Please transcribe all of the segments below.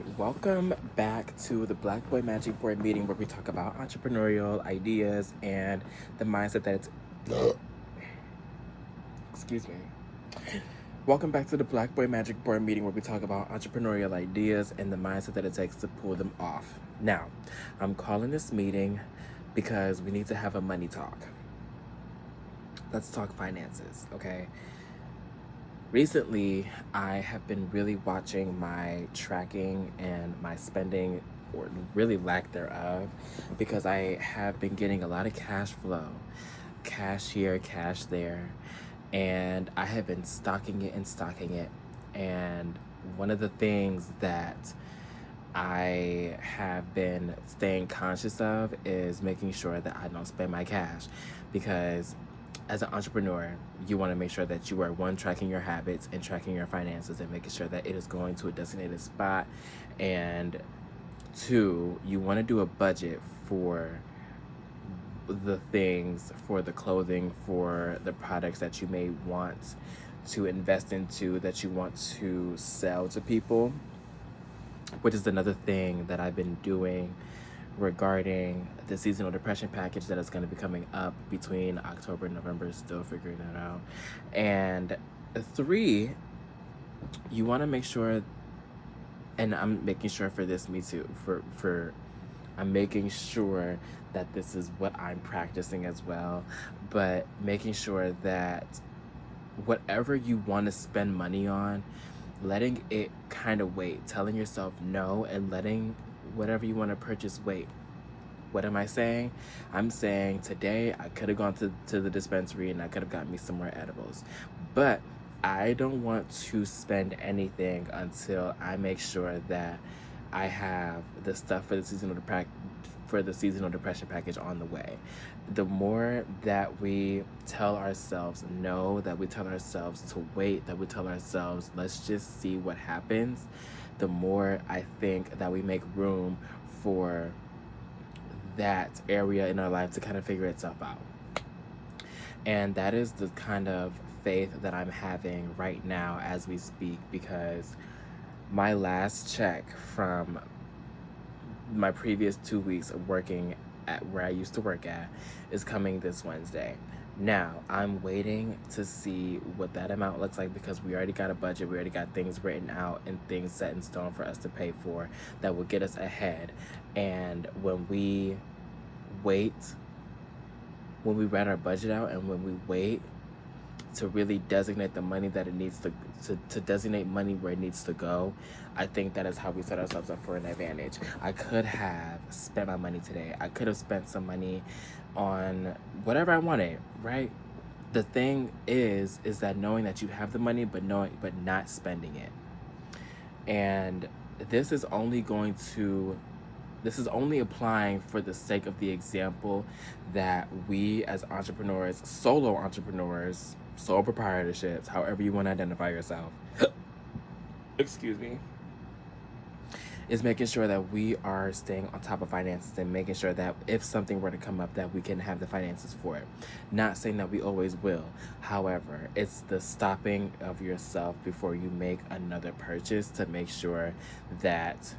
right, welcome back to the Black Boy Magic Board meeting where we talk about entrepreneurial ideas and the mindset that it's. Excuse me. Welcome back to the Black Boy Magic Board meeting where we talk about entrepreneurial ideas and the mindset that it takes to pull them off. Now, I'm calling this meeting because we need to have a money talk. Let's talk finances, okay? Recently, I have been really watching my tracking and my spending, or really lack thereof, because I have been getting a lot of cash flow, cash here, cash there, and I have been stocking it and stocking it. And one of the things that I have been staying conscious of is making sure that I don't spend my cash, because as an entrepreneur, you want to make sure that you are, one, tracking your habits and tracking your finances and making sure that it is going to a designated spot, and two, you want to do a budget for the things, for the clothing, for the products that you may want to invest into, that you want to sell to people, which is another thing that I've been doing regarding the seasonal depression package that is going to be coming up between October and November, still figuring that out. And three, you want to make sure, and I'm making sure for this, me too, for I'm making sure that this is what I'm practicing as well, but making sure that whatever you want to spend money on, letting it kind of wait, telling yourself no, and letting whatever you want to purchase wait. What am I saying? I'm saying today I could have gone to the dispensary and I could have gotten me some more edibles, but I don't want to spend anything until I make sure that I have the stuff for the seasonal depression package on the way. The more that we tell ourselves no, that we tell ourselves to wait, that we tell ourselves let's just see what happens, the more I think that we make room for that area in our life to kind of figure itself out. And that is the kind of faith that I'm having right now as we speak, because my last check from my previous 2 weeks of working at where I used to work at is coming this Wednesday. Now, I'm waiting to see what that amount looks like, because we already got a budget, we already got things written out and things set in stone for us to pay for that will get us ahead. And when we wait, when we write our budget out and when we wait to really designate the money that it needs to designate money where it needs to go, I think that is how we set ourselves up for an advantage. I could have spent my money today. I could have spent some money on whatever I wanted, right? The thing is that knowing that you have the money, but not spending it. And this is only applying for the sake of the example that we as entrepreneurs, solo entrepreneurs, sole proprietorships, however you want to identify yourself, excuse me, is making sure that we are staying on top of finances and making sure that if something were to come up, that we can have the finances for it. Not saying that we always will. However, it's the stopping of yourself before you make another purchase to make sure that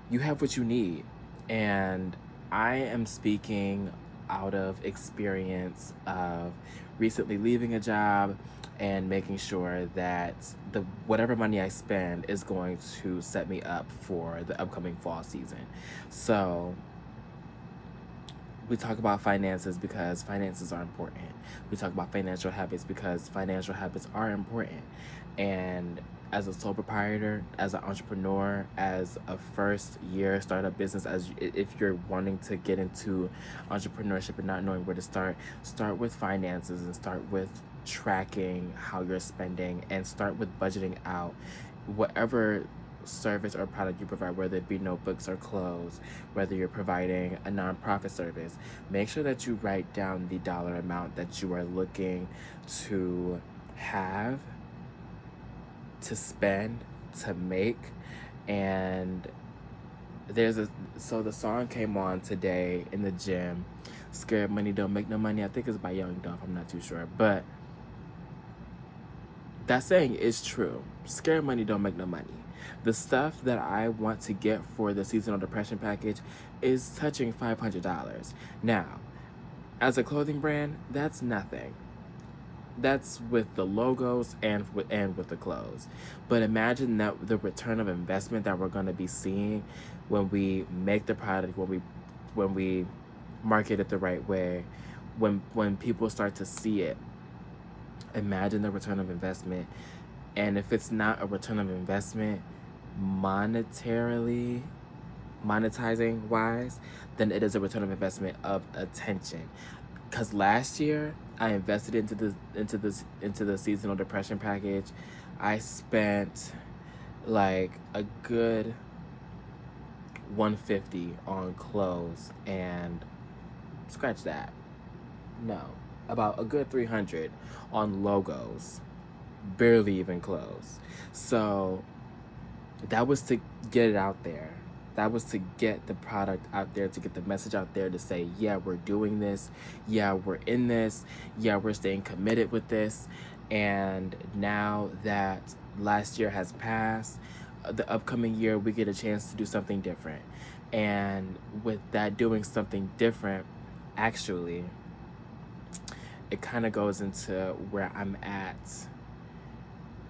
you have what you need. And I am speaking out of experience of recently leaving a job and making sure that whatever money I spend is going to set me up for the upcoming fall season. So we talk about finances because finances are important. We talk about financial habits because financial habits are important. And as a sole proprietor, as an entrepreneur, as a first year startup business, if you're wanting to get into entrepreneurship and not knowing where to start with finances and start with tracking how you're spending and start with budgeting out whatever service or product you provide, whether it be notebooks or clothes, whether you're providing a nonprofit service. Make sure that you write down the dollar amount that you are looking to have, to spend, to make. And so the song came on today in the gym, Scared Money Don't Make No Money. I think it's by Young Dolph, I'm not too sure, but that saying is true. Scary money don't make no money. The stuff that I want to get for the seasonal depression package is touching $500. Now, as a clothing brand, that's nothing. That's with the logos and with the clothes. But imagine that the return of investment that we're going to be seeing when we make the product, when we market it the right way, when people start to see it. Imagine the return of investment. And if it's not a return of investment monetarily, monetizing wise, then it is a return of investment of attention. Because last year I invested into the seasonal depression package. I spent like a good 150 on clothes, and scratch that. No, about a good 300 on logos. Barely even close. So that was to get it out there. That was to get the product out there, to get the message out there, to say, yeah, we're doing this. Yeah, we're in this. Yeah, we're staying committed with this. And now that last year has passed, the upcoming year, we get a chance to do something different. And with that doing something different, actually, it kind of goes into where I'm at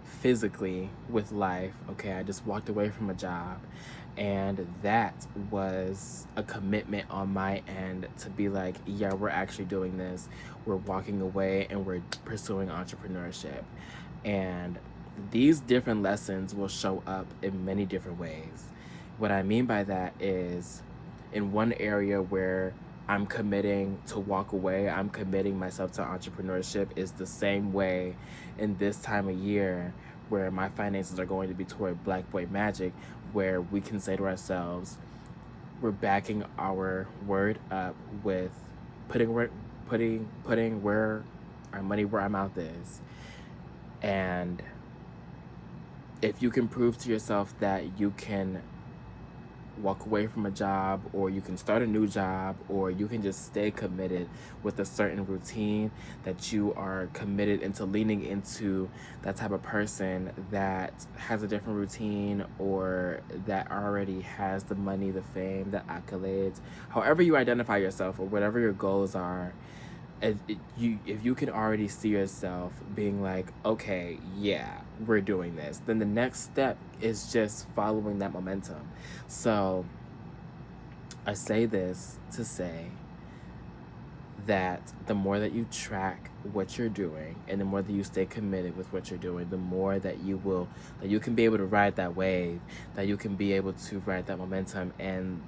physically with life. Okay, I just walked away from a job, and that was a commitment on my end to be like, yeah, we're actually doing this. We're walking away and we're pursuing entrepreneurship. And these different lessons will show up in many different ways. What I mean by that is, in one area where I'm committing to walk away, I'm committing myself to entrepreneurship, is the same way in this time of year where my finances are going to be toward Black Boy Magic, where we can say to ourselves, we're backing our word up with putting where our money where our mouth is. And if you can prove to yourself that you can walk away from a job, or you can start a new job, or you can just stay committed with a certain routine, that you are committed into leaning into that type of person that has a different routine, or that already has the money, the fame, the accolades, however you identify yourself, or whatever your goals are. If you can already see yourself being like, okay, yeah, we're doing this, then the next step is just following that momentum. So I say this to say that the more that you track what you're doing, and the more that you stay committed with what you're doing, the more that you can be able to ride that wave, that you can be able to ride that momentum, and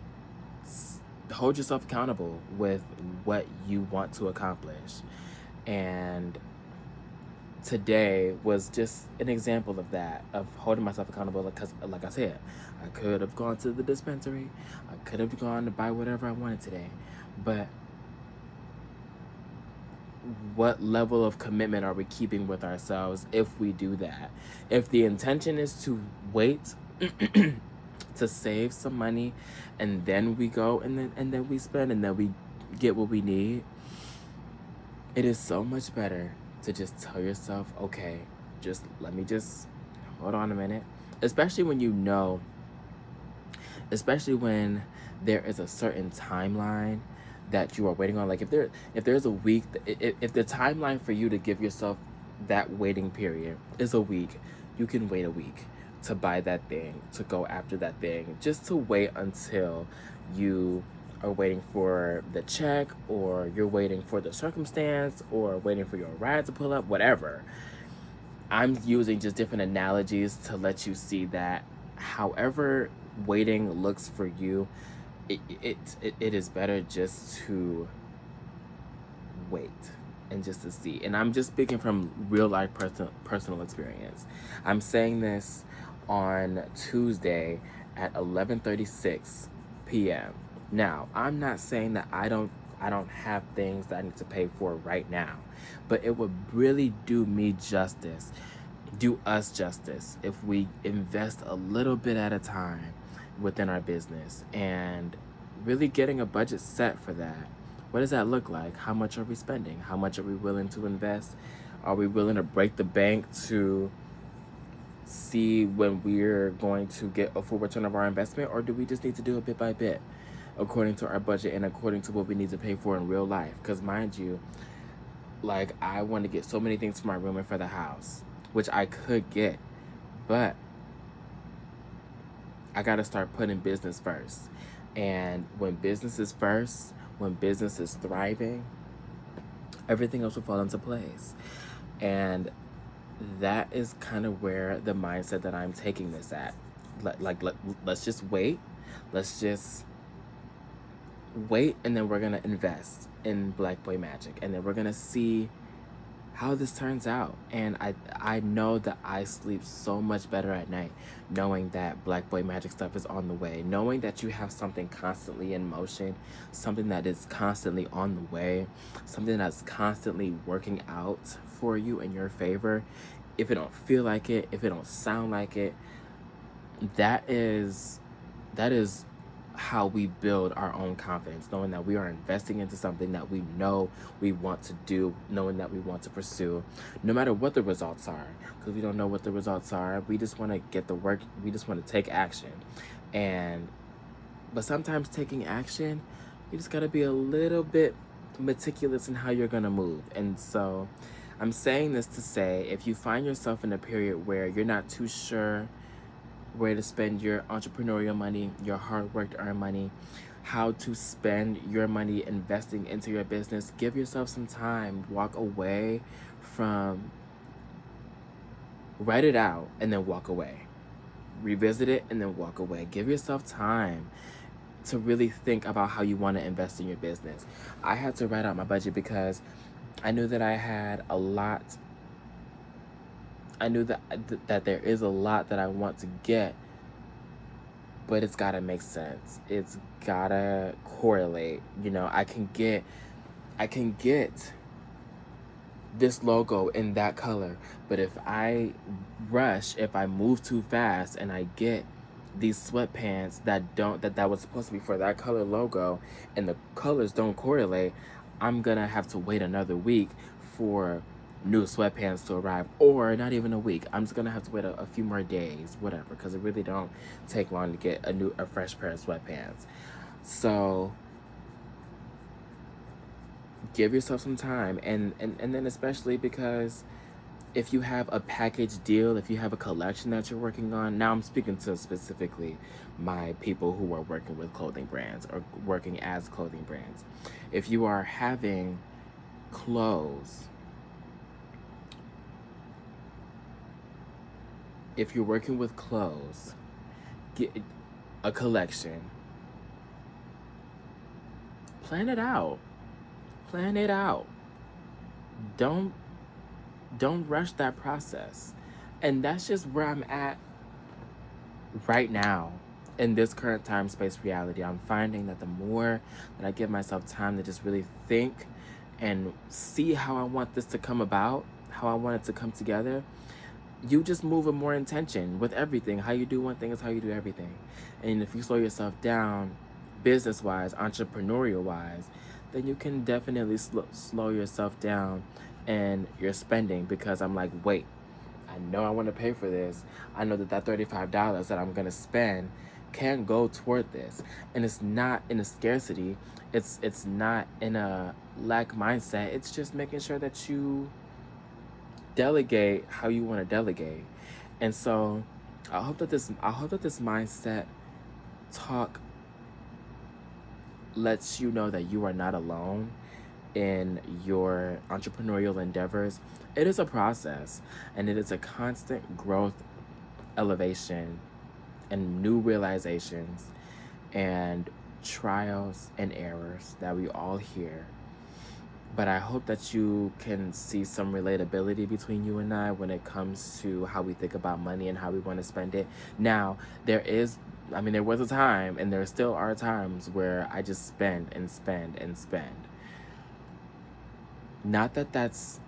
hold yourself accountable with what you want to accomplish. And today was just an example of that, of holding myself accountable, because like I said, I could have gone to the dispensary, I could have gone to buy whatever I wanted today, but what level of commitment are we keeping with ourselves if we do that? If the intention is to wait to save some money, and then we go and then we spend, and then we get what we need, it is so much better to just tell yourself, okay, just let me just hold on a minute. Especially when there is a certain timeline that you are waiting on. Like if there's a week, if the timeline for you to give yourself that waiting period is a week, you can wait a week to buy that thing, to go after that thing, just to wait until you are waiting for the check, or you're waiting for the circumstance, or waiting for your ride to pull up, whatever. I'm using just different analogies to let you see that however waiting looks for you, it is better just to wait and just to see. And I'm just speaking from real life personal experience. I'm saying this on Tuesday at 11:36 p.m. Now, I'm not saying that I don't have things that I need to pay for right now, but it would really do us justice, if we invest a little bit at a time within our business, and really getting a budget set for that. What does that look like? How much are we spending? How much are we willing to invest? Are we willing to break the bank to see when we're going to get a full return of our investment, or do we just need to do it bit by bit according to our budget and according to what we need to pay for in real life? Because mind you, like, I want to get so many things for my room and for the house, which I could get, but I got to start putting business first. And when business is first, when business is thriving, everything else will fall into place. And that is kind of where the mindset that I'm taking this at. Let's just wait. Let's just wait, and then we're gonna invest in Black Boy Magic, and then we're gonna see how this turns out. And I know that I sleep so much better at night knowing that Black Boy Magic stuff is on the way, knowing that you have something constantly in motion, something that is constantly on the way, something that's constantly working out for you in your favor. If it don't feel like it, if it don't sound like it, that is how we build our own confidence, knowing that we are investing into something that we know we want to do, knowing that we want to pursue, no matter what the results are, because we don't know what the results are. We just want to get the work, we just want to take action. But sometimes taking action, you just got to be a little bit meticulous in how you're going to move. And so I'm saying this to say, if you find yourself in a period where you're not too sure where to spend your entrepreneurial money, your hard work to earn money, how to spend your money investing into your business, give yourself some time. Walk away from, write it out and then walk away. Revisit it and then walk away. Give yourself time to really think about how you want to invest in your business. I had to write out my budget because I knew that I had a lot. I knew that there is a lot that I want to get, but it's gotta make sense. It's gotta correlate. You know, I can get this logo in that color, but if I rush, if I move too fast and I get these sweatpants that was supposed to be for that color logo and the colors don't correlate, I'm gonna have to wait another week for new sweatpants to arrive, or not even a week. I'm just gonna have to wait a few more days, whatever, because it really don't take long to get a fresh pair of sweatpants. So give yourself some time, and then especially because if you have a package deal, if you have a collection that you're working on, now I'm speaking to specifically my people who are working with clothing brands or working as clothing brands. If you are having clothes, if you're working with clothes, get a collection. Plan it out. Plan it out. Don't rush that process. And that's just where I'm at right now in this current time space reality. I'm finding that the more that I give myself time to just really think and see how I want this to come about, how I want it to come together, you just move with more intention with everything. How you do one thing is how you do everything. And if you slow yourself down, business-wise, entrepreneurial-wise, then you can definitely slow yourself down and your spending, because I'm like, wait, I know I want to pay for this. I know that $35 that I'm going to spend can go toward this. And it's not in a scarcity. It's not in a lack mindset. It's just making sure that you delegate how you want to delegate. And so I hope that this mindset talk lets you know that you are not alone in your entrepreneurial endeavors. It is a process, and it is a constant growth, elevation, and new realizations and trials and errors that we all hear. But I hope that you can see some relatability between you and I when it comes to how we think about money and how we want to spend it. Now, there was a time, and there still are times, where I just spend and spend and spend. Not that that's,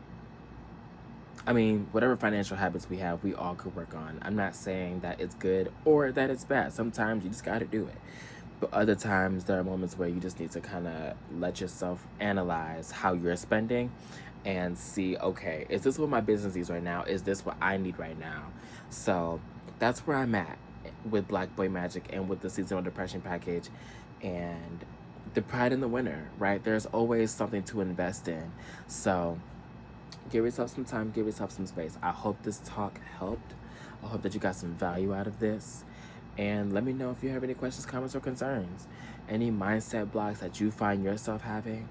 whatever financial habits we have, we all could work on. I'm not saying that it's good or that it's bad. Sometimes you just got to do it. But other times, there are moments where you just need to kind of let yourself analyze how you're spending and see, okay, is this what my business needs right now? Is this what I need right now? So that's where I'm at with Black Boy Magic and with the seasonal depression package and the pride in the winter, right? There's always something to invest in. So give yourself some time, give yourself some space. I hope this talk helped. I hope that you got some value out of this. And let me know if you have any questions, comments, or concerns. Any mindset blocks that you find yourself having,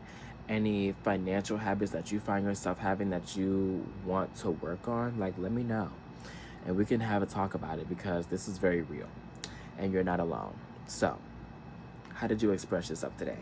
any financial habits that you find yourself having that you want to work on, like, let me know. And we can have a talk about it because this is very real and you're not alone. So, how did you express yourself today?